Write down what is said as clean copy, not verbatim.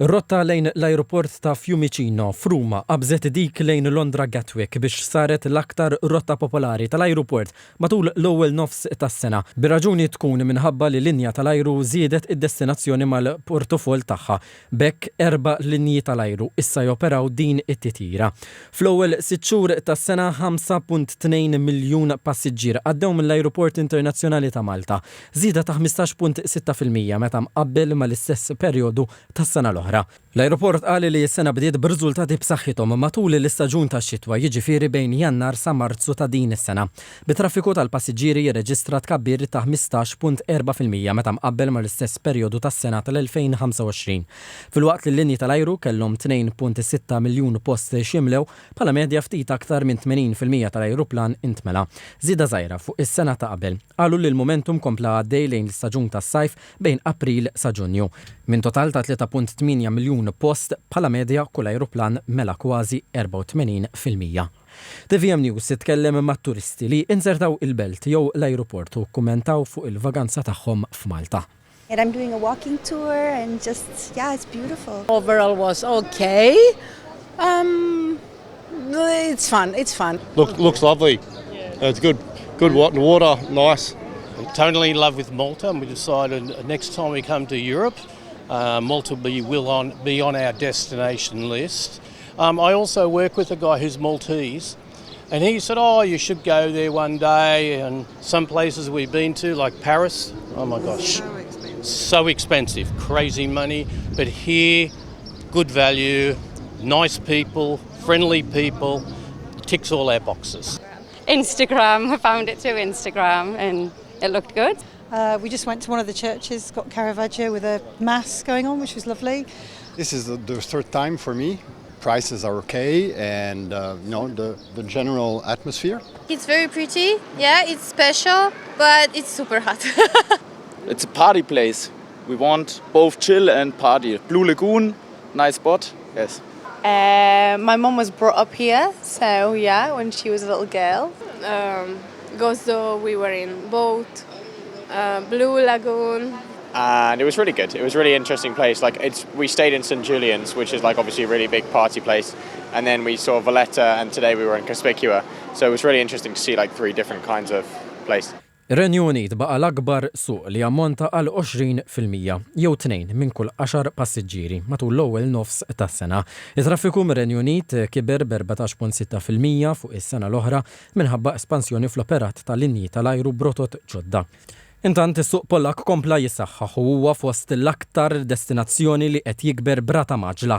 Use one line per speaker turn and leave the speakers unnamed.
Ir-rotta lejn l-ajruport ta' Fiumicino f'Ruma qabżet dik lejn Londra Gatwick biex saret l-aktar rotta popolari tal-ajruport matul l-ewwel nofs tas-sena. Bir-raġuni tkun minħabba li linja tal-ajru żiedet id-destinazzjoni mal-portofol tagħha. Bekk 4 linji tal-ajru issa joperaw din it-titjira. Fl-ewwel 6 xhur tas-sena 5.2 miljun passiġġier għaddew mill-Ajruport Internazzjonali ta' Malta. Żieda ta' 15.6% meta mqabbel mal-istess perjodu tas-sena l-oħra. L-ajruport qal li s-sena bdiet b'riżultati b'saħħithom matul l-istaġun tax-xitwa, jiġifieri bejn Jannar sa Marzu ta' din is-sena. Bit-traffiku tal-passiġġieri jirreġistra tkabbir ta' 15.4% meta mqabbel mal-istess perjodu tas-sena tal-2025. Filwaqt li l-linji tal-ajru kellhom 2.6 miljun post ximlew bħala medja ftit aktar minn 80% tal-ajruplan intmela. Żieda żgħira fuq is-sena ta' qabel. Qalu li l-momentum kompla għaddej lejn l-istaġun tas-sajf bejn April sa Ġunju. Min total ta' 3.8 miljun post bħala medja kull ajruplan mela kważi 84%. TVM News titkellem mat-turisti li insertaw il-belt jew l-ajruport u kummentaw fuq il-vaganza tagħhom f'Malta.
And I'm doing a walking tour and just, yeah, it's beautiful.
Overall was okay. It's fun.
Looks lovely. It's good water, nice.
I'm totally in love with Malta, and we decided next time we come to Europe, Malta will be on our destination list. I also work with a guy who's Maltese, and he said, you should go there one day. And some places we've been to, like Paris, oh my gosh, so expensive, crazy money. But here, good value, nice people, friendly people, ticks all our boxes.
Instagram, I found it through Instagram and it looked good.
We just went to one of the churches, got Caravaggio with a mass going on, which was lovely.
This is the third time for me. Prices are okay, and the general atmosphere.
It's very pretty, yeah, it's special, but it's super hot.
It's a party place. We want both chill and party. Blue Lagoon, nice spot, yes.
My mom was brought up here, so yeah, when she was a little girl.
Gozo, we were in boat, Blue Lagoon.
And it was really good. It was a really interesting place. We stayed in St. Julian's, which is obviously a really big party place. And then we saw Valletta, and today we were in Cospicua. So it was really interesting to see 3 different kinds of places.
Ir-Renju Unit baqa l-akbar suq li ammonta għal 20% jew 2 minn kull 10 passiġġieri matul l-ewwel nofs tas-sena. Il-traffiku mir-Renju Unit kiber b'14.6% fuq is-sena l-oħra minħabba espansjoni fl-operat tal-linji tal-ajru brotot ġodda. Intant is-suq Pollak kompla jissaħħaħ u huwa fost l-aktar destinazzjoni li qed jikber brata maġla.